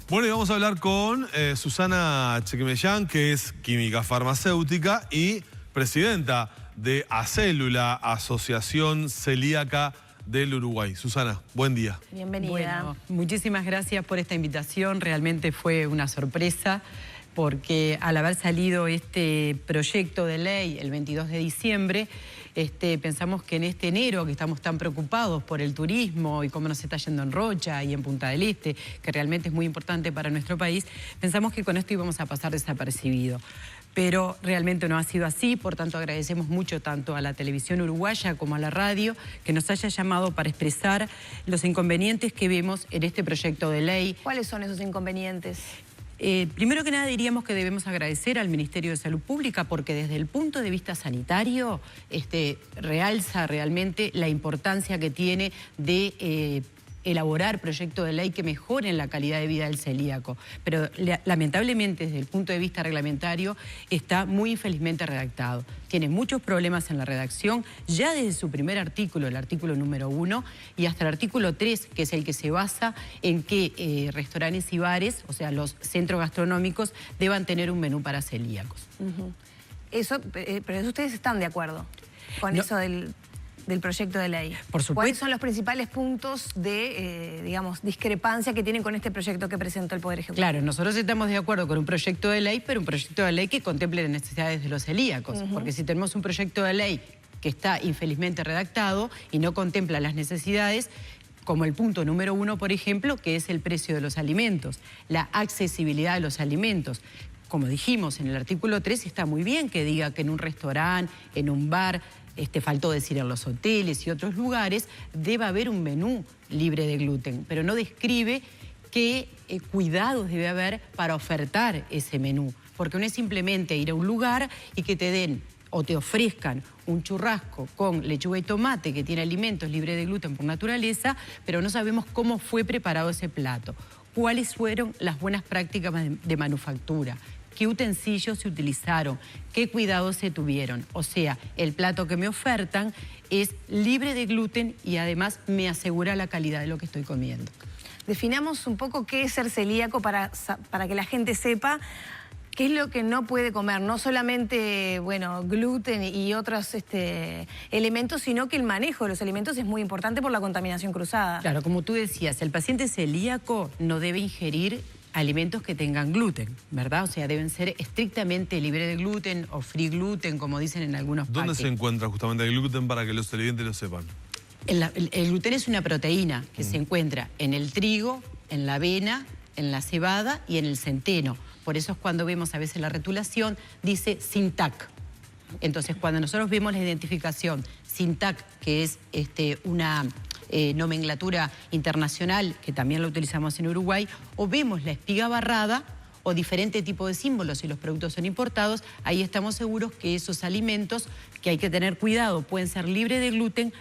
Bueno, y vamos a hablar con Susana Chequimellán, que es química farmacéutica y presidenta de ACELU, la Asociación Celíaca del Uruguay. Susana, buen día. Bienvenida. Bueno, muchísimas gracias por esta invitación. Realmente fue una sorpresa porque al haber salido este proyecto de ley el 22 de diciembre, pensamos que en este enero, que estamos tan preocupados por el turismo y cómo nos está yendo en Rocha y en Punta del Este, que realmente es muy importante para nuestro país, pensamos que con esto íbamos a pasar desapercibido. Pero realmente no ha sido así, por tanto agradecemos mucho tanto a la televisión uruguaya como a la radio que nos haya llamado para expresar los inconvenientes que vemos en este proyecto de ley. ¿Cuáles son esos inconvenientes? Primero que nada diríamos que debemos agradecer al Ministerio de Salud Pública porque desde el punto de vista sanitario realza realmente la importancia que tiene de elaborar proyectos de ley que mejoren la calidad de vida del celíaco. Pero lamentablemente desde el punto de vista reglamentario está muy infelizmente redactado. Tiene muchos problemas en la redacción, ya desde su primer artículo, el artículo número 1, y hasta el artículo 3, que es el que se basa en que restaurantes y bares, o sea, los centros gastronómicos, deban tener un menú para celíacos. Pero eso ustedes están de acuerdo con eso del proyecto de ley. Por supuesto. ¿Cuáles son los principales puntos de, digamos, discrepancia que tienen con este proyecto que presentó el Poder Ejecutivo? Claro, nosotros estamos de acuerdo con un proyecto de ley, pero un proyecto de ley que contemple las necesidades de los celíacos. Porque si tenemos un proyecto de ley que está infelizmente redactado y no contempla las necesidades, como el punto número 1, por ejemplo, que es el precio de los alimentos, la accesibilidad de los alimentos. Como dijimos en el artículo 3, está muy bien que diga que en un restaurante, en un bar, faltó decir en los hoteles y otros lugares, debe haber un menú libre de gluten, pero no describe qué cuidados debe haber para ofertar ese menú, porque no es simplemente ir a un lugar y que te den o te ofrezcan un churrasco con lechuga y tomate que tiene alimentos libres de gluten por naturaleza, pero no sabemos cómo fue preparado ese plato, cuáles fueron las buenas prácticas de manufactura, qué utensilios se utilizaron, qué cuidados se tuvieron. O sea, el plato que me ofertan es libre de gluten y además me asegura la calidad de lo que estoy comiendo. Definamos un poco qué es ser celíaco para que la gente sepa qué es lo que no puede comer. No solamente, bueno, gluten y otros elementos, sino que el manejo de los alimentos es muy importante por la contaminación cruzada. Claro, como tú decías, el paciente celíaco no debe ingerir alimentos que tengan gluten, ¿verdad? O sea, deben ser estrictamente libres de gluten o free gluten, como dicen en algunos ¿Dónde paquetes. se encuentra justamente el gluten para que los televidentes lo sepan? El gluten es una proteína que se encuentra en el trigo, en la avena, en la cebada y en el centeno. Por eso es cuando vemos a veces la retulación, dice SINTAC. Entonces, cuando nosotros vemos la identificación SINTAC, que es una nomenclatura internacional, que también la utilizamos en Uruguay, o vemos la espiga barrada o diferente tipo de símbolos si los productos son importados, ahí estamos seguros que esos alimentos, que hay que tener cuidado, pueden ser libres de gluten,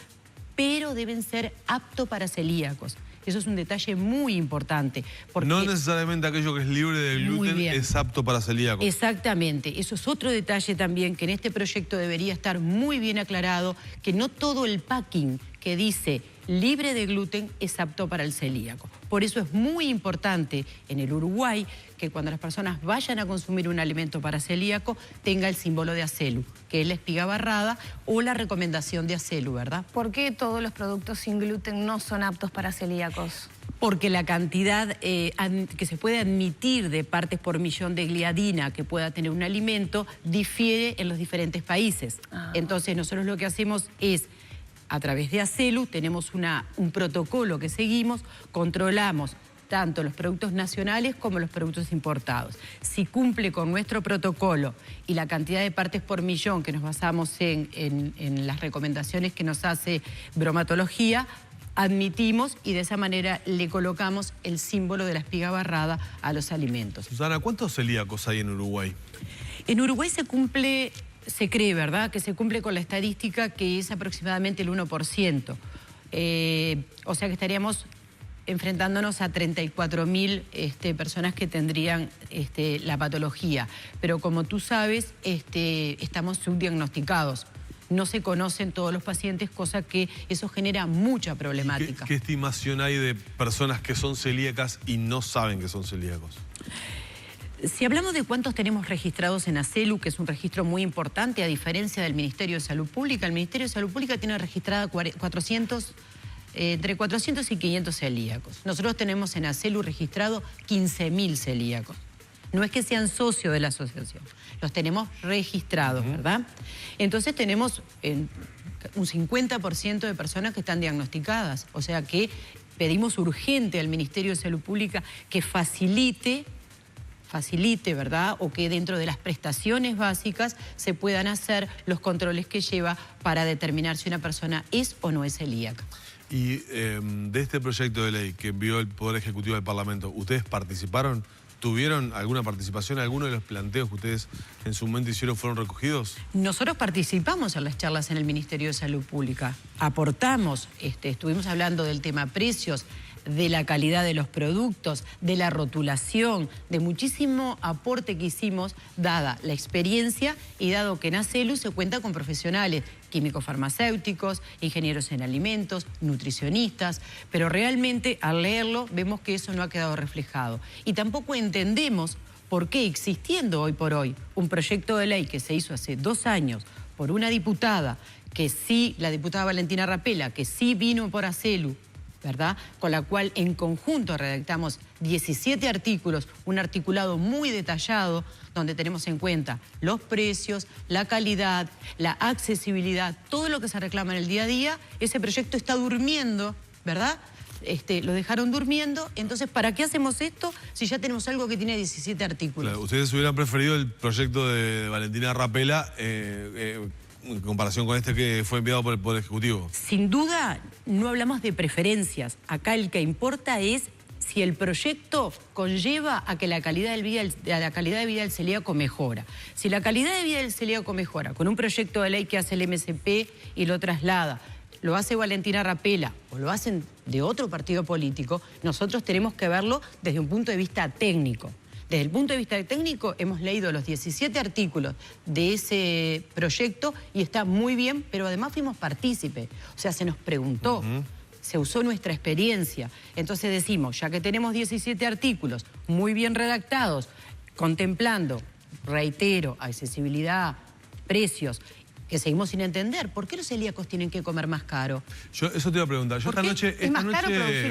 pero deben ser aptos para celíacos. Eso es un detalle muy importante. Porque no necesariamente aquello que es libre de gluten es apto para celíacos. Exactamente. Eso es otro detalle también que en este proyecto debería estar muy bien aclarado, que no todo el packing que dice libre de gluten es apto para el celíaco. Por eso es muy importante en el Uruguay que cuando las personas vayan a consumir un alimento para celíaco tenga el símbolo de ACELU, que es la espiga barrada o la recomendación de ACELU, ¿verdad? ¿Por qué todos los productos sin gluten no son aptos para celíacos? Porque la cantidad que se puede admitir de partes por millón de gliadina que pueda tener un alimento difiere en los diferentes países. Entonces nosotros lo que hacemos es, a través de ACELU, tenemos un protocolo que seguimos, controlamos tanto los productos nacionales como los productos importados. Si cumple con nuestro protocolo y la cantidad de partes por millón que nos basamos en las recomendaciones que nos hace bromatología, admitimos y de esa manera le colocamos el símbolo de la espiga barrada a los alimentos. Susana, ¿cuántos celíacos hay en Uruguay? En Uruguay se cree, ¿verdad?, que se cumple con la estadística que es aproximadamente el 1%. O sea que estaríamos enfrentándonos a 34.000 personas que tendrían la patología. Pero como tú sabes, estamos subdiagnosticados. no se conocen todos los pacientes, cosa que eso genera mucha problemática. ¿Qué estimación hay de personas que son celíacas y no saben que son celíacos? Si hablamos de cuántos tenemos registrados en ACELU, que es un registro muy importante, a diferencia del Ministerio de Salud Pública, el Ministerio de Salud Pública tiene registrada entre 400 y 500 celíacos. Nosotros tenemos en ACELU registrado 15.000 celíacos. No es que sean socios de la asociación, los tenemos registrados, ¿verdad? Entonces tenemos un 50% de personas que están diagnosticadas, o sea que pedimos urgente al Ministerio de Salud Pública que facilite, ¿verdad? O que dentro de las prestaciones básicas se puedan hacer los controles que lleva para determinar si una persona es o no es celíaca. Y de este proyecto de ley que envió el Poder Ejecutivo del Parlamento, ¿ustedes participaron? ¿Tuvieron alguna participación? ¿Alguno de los planteos que ustedes en su momento hicieron fueron recogidos? Nosotros participamos en las charlas en el Ministerio de Salud Pública. Aportamos, estuvimos hablando del tema precios, de la calidad de los productos, de la rotulación, de muchísimo aporte que hicimos, dada la experiencia y dado que en ACELU se cuenta con profesionales, químicos farmacéuticos, ingenieros en alimentos, nutricionistas, pero realmente al leerlo vemos que eso no ha quedado reflejado. Y tampoco entendemos por qué, existiendo hoy por hoy un proyecto de ley que se hizo hace 2 años por una diputada, que sí, la diputada Valentina Rapela, que sí vino por ACELU, ¿verdad? Con la cual en conjunto redactamos 17 artículos, un articulado muy detallado donde tenemos en cuenta los precios, la calidad, la accesibilidad, todo lo que se reclama en el día a día. Ese proyecto está durmiendo, ¿verdad? Lo dejaron durmiendo, entonces ¿para qué hacemos esto si ya tenemos algo que tiene 17 artículos? Claro, ustedes hubieran preferido el proyecto de Valentina Rapela en comparación con este que fue enviado por el Poder Ejecutivo. Sin duda, no hablamos de preferencias. Acá el que importa es si el proyecto conlleva a que la calidad de vida del celíaco mejora. Si la calidad de vida del celíaco mejora con un proyecto de ley que hace el MSP y lo traslada, lo hace Valentina Rapela o lo hacen de otro partido político, nosotros tenemos que verlo desde un punto de vista técnico. Desde el punto de vista técnico hemos leído los 17 artículos de ese proyecto y está muy bien, pero además fuimos partícipes. O sea, se nos preguntó, se usó nuestra experiencia. Entonces decimos, ya que tenemos 17 artículos muy bien redactados, contemplando, reitero, accesibilidad, precios, que seguimos sin entender, ¿por qué los celíacos tienen que comer más caro? Eso te iba a preguntar. Yo esta noche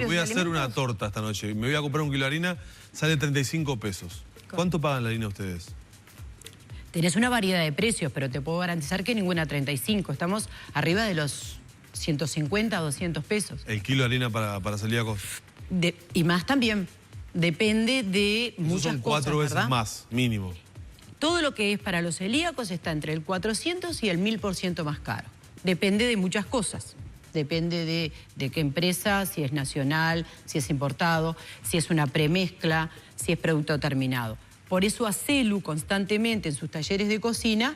voy a hacer alimentos? una torta esta noche. Me voy a comprar un kilo de harina, sale 35 pesos. ¿Cuánto pagan la harina ustedes? Tenés una variedad de precios, pero te puedo garantizar que ninguna 35. Estamos arriba de los 150 a 200 pesos. ¿El kilo de harina para celíacos? Y más también. Depende de muchas cosas, son 4 veces ¿verdad? más, mínimo. Todo lo que es para los celíacos está entre el 400 y el 1000% más caro. Depende de muchas cosas. Depende de qué empresa, si es nacional, si es importado, si es una premezcla, si es producto terminado. Por eso ACELU constantemente en sus talleres de cocina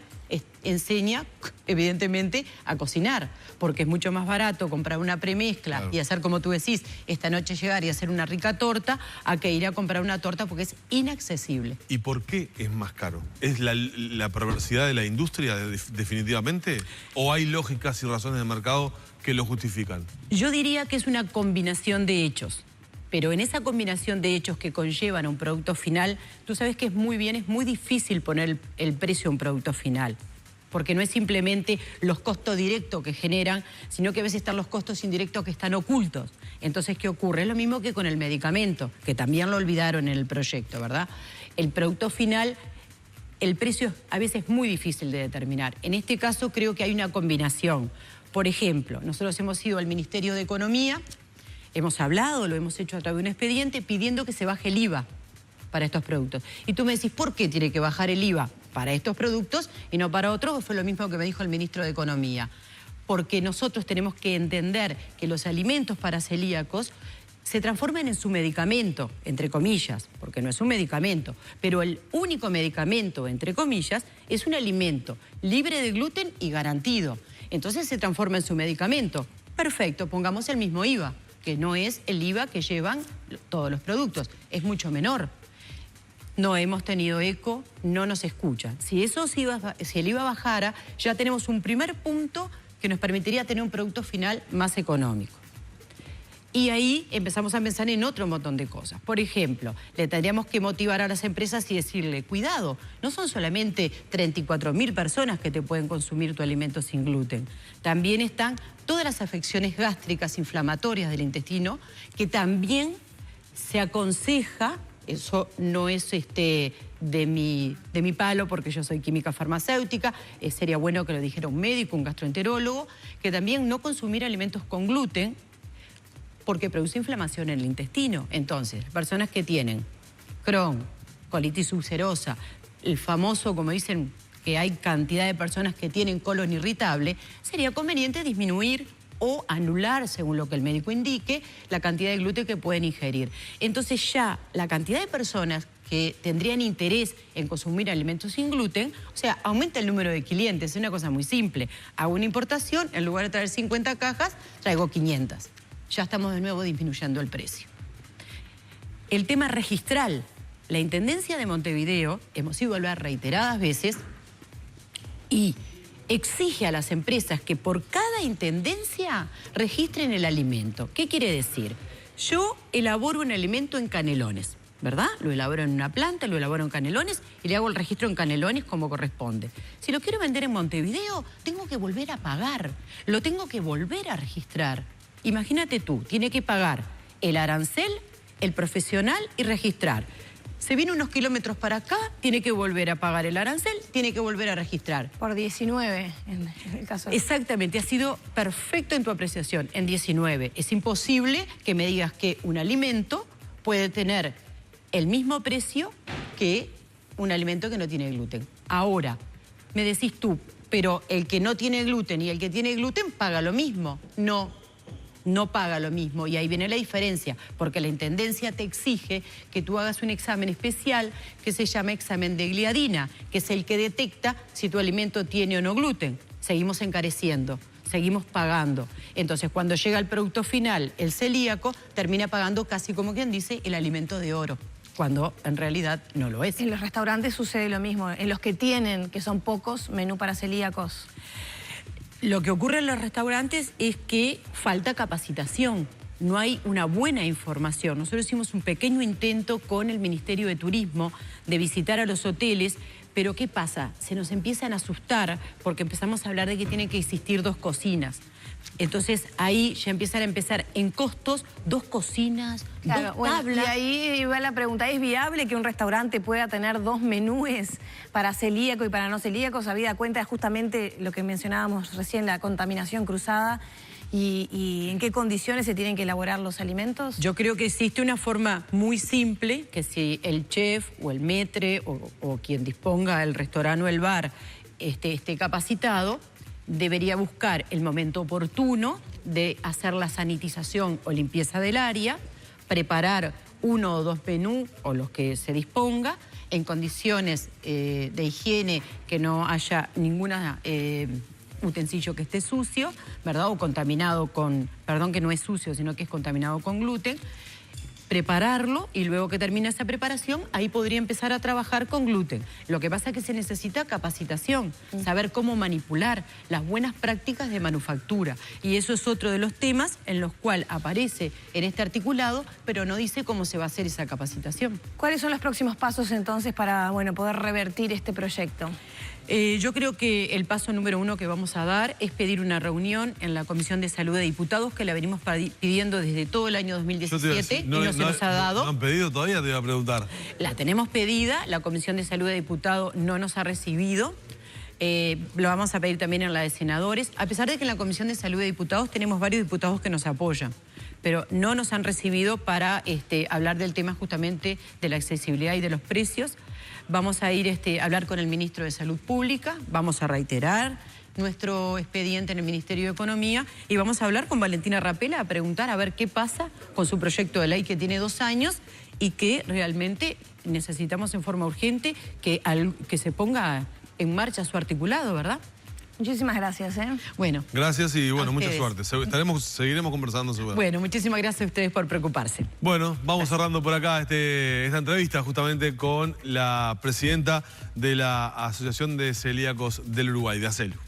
enseña, evidentemente, a cocinar, porque es mucho más barato comprar una premezcla, claro, y hacer, como tú decís, esta noche llegar y hacer una rica torta, a que ir a comprar una torta porque es inaccesible. ¿Y por qué es más caro? ¿Es la perversidad de la industria definitivamente? ¿O hay lógicas y razones de mercado que lo justifican? Yo diría que es una combinación de hechos. Pero en esa combinación de hechos que conllevan a un producto final, tú sabes que es muy difícil poner el precio a un producto final. Porque no es simplemente los costos directos que generan, sino que a veces están los costos indirectos que están ocultos. Entonces, ¿qué ocurre? Es lo mismo que con el medicamento, que también lo olvidaron en el proyecto, ¿verdad? El producto final, el precio es a veces muy difícil de determinar. En este caso creo que hay una combinación. Por ejemplo, nosotros hemos ido al Ministerio de Economía, hemos hablado, lo hemos hecho a través de un expediente pidiendo que se baje el IVA para estos productos. Y tú me decís, ¿por qué tiene que bajar el IVA para estos productos y no para otros? Fue lo mismo que me dijo el ministro de Economía. Porque nosotros tenemos que entender que los alimentos para celíacos se transforman en su medicamento, entre comillas, porque no es un medicamento, pero el único medicamento, entre comillas, es un alimento libre de gluten y garantido. Entonces se transforma en su medicamento. Perfecto, pongamos el mismo IVA, que no es el IVA que llevan todos los productos, es mucho menor. No hemos tenido eco, no nos escuchan. Si el IVA bajara, ya tenemos un primer punto que nos permitiría tener un producto final más económico. Y ahí empezamos a pensar en otro montón de cosas. Por ejemplo, le tendríamos que motivar a las empresas y decirle, cuidado, no son solamente 34.000 personas que te pueden consumir tu alimento sin gluten. También están todas las afecciones gástricas inflamatorias del intestino, que también se aconseja, eso no es de mi palo porque yo soy química farmacéutica, sería bueno que lo dijera un médico, un gastroenterólogo, que también no consumir alimentos con gluten, porque produce inflamación en el intestino. Entonces, personas que tienen Crohn, colitis ulcerosa, el famoso, como dicen, que hay cantidad de personas que tienen colon irritable, sería conveniente disminuir o anular, según lo que el médico indique, la cantidad de gluten que pueden ingerir. Entonces ya la cantidad de personas que tendrían interés en consumir alimentos sin gluten, o sea, aumenta el número de clientes, es una cosa muy simple. Hago una importación, en lugar de traer 50 cajas, traigo 500. Ya estamos de nuevo disminuyendo el precio. El tema registral. La Intendencia de Montevideo, hemos ido a hablar reiteradas veces, y exige a las empresas que por cada intendencia registren el alimento. ¿Qué quiere decir? Yo elaboro un alimento en Canelones, ¿verdad? Lo elaboro en una planta, lo elaboro en Canelones y le hago el registro en Canelones como corresponde. Si lo quiero vender en Montevideo, tengo que volver a pagar, lo tengo que volver a registrar. Imagínate tú, tiene que pagar el arancel, el profesional y registrar. Se viene unos kilómetros para acá, tiene que volver a pagar el arancel, tiene que volver a registrar. Por 19 en el caso de... Exactamente, ha sido perfecto en tu apreciación, en 19. Es imposible que me digas que un alimento puede tener el mismo precio que un alimento que no tiene gluten. Ahora, me decís tú, pero el que no tiene gluten y el que tiene gluten paga lo mismo. No paga lo mismo, y ahí viene la diferencia, porque la Intendencia te exige que tú hagas un examen especial que se llama examen de gliadina, que es el que detecta si tu alimento tiene o no gluten. Seguimos encareciendo, seguimos pagando. Entonces, cuando llega el producto final, el celíaco termina pagando casi como quien dice el alimento de oro, cuando en realidad no lo es. En los restaurantes sucede lo mismo, en los que tienen, que son pocos, menú para celíacos. Lo que ocurre en los restaurantes es que falta capacitación, no hay una buena información. Nosotros hicimos un pequeño intento con el Ministerio de Turismo de visitar a los hoteles, pero ¿qué pasa? Se nos empiezan a asustar porque empezamos a hablar de que tienen que existir 2 cocinas. Entonces ahí ya empiezan a empezar en costos 2 cocinas, claro, 2 tablas. Y ahí va la pregunta, ¿es viable que un restaurante pueda tener 2 menúes para celíaco y para no celíacos? Habida cuenta de justamente lo que mencionábamos recién, la contaminación cruzada, y en qué condiciones se tienen que elaborar los alimentos. Yo creo que existe una forma muy simple, que si el chef o el maître o quien disponga el restaurante o el bar esté capacitado, debería buscar el momento oportuno de hacer la sanitización o limpieza del área, preparar 1 o 2 menús o los que se disponga en condiciones de higiene, que no haya ningún utensilio que esté sucio, ¿verdad? O contaminado con, perdón, que no es sucio, sino que es contaminado con gluten. Prepararlo y luego que termine esa preparación, ahí podría empezar a trabajar con gluten. Lo que pasa es que se necesita capacitación, saber cómo manipular las buenas prácticas de manufactura. Y eso es otro de los temas en los cuales aparece en este articulado, pero no dice cómo se va a hacer esa capacitación. ¿Cuáles son los próximos pasos entonces para, bueno, poder revertir este proyecto? Yo creo que el paso número 1 que vamos a dar es pedir una reunión en la Comisión de Salud de Diputados, que la venimos pidiendo desde todo el año 2017 y no se nos ha dado. ¿No han pedido todavía? Te iba a preguntar. La tenemos pedida, la Comisión de Salud de Diputados no nos ha recibido. Lo vamos a pedir también en la de senadores, a pesar de que en la Comisión de Salud de Diputados tenemos varios diputados que nos apoyan, pero no nos han recibido para hablar del tema justamente de la accesibilidad y de los precios. Vamos a ir a hablar con el Ministro de Salud Pública, vamos a reiterar nuestro expediente en el Ministerio de Economía y vamos a hablar con Valentina Rapela a preguntar a ver qué pasa con su proyecto de ley que tiene 2 años y que realmente necesitamos en forma urgente que se ponga en marcha su articulado, ¿verdad? Muchísimas gracias. Bueno. Gracias y bueno, A mucha ustedes. suerte. Seguiremos conversando seguro. Bueno, muchísimas gracias a ustedes por preocuparse. Bueno, vamos cerrando por acá esta entrevista justamente con la presidenta de la Asociación de Celíacos del Uruguay, de ACELU.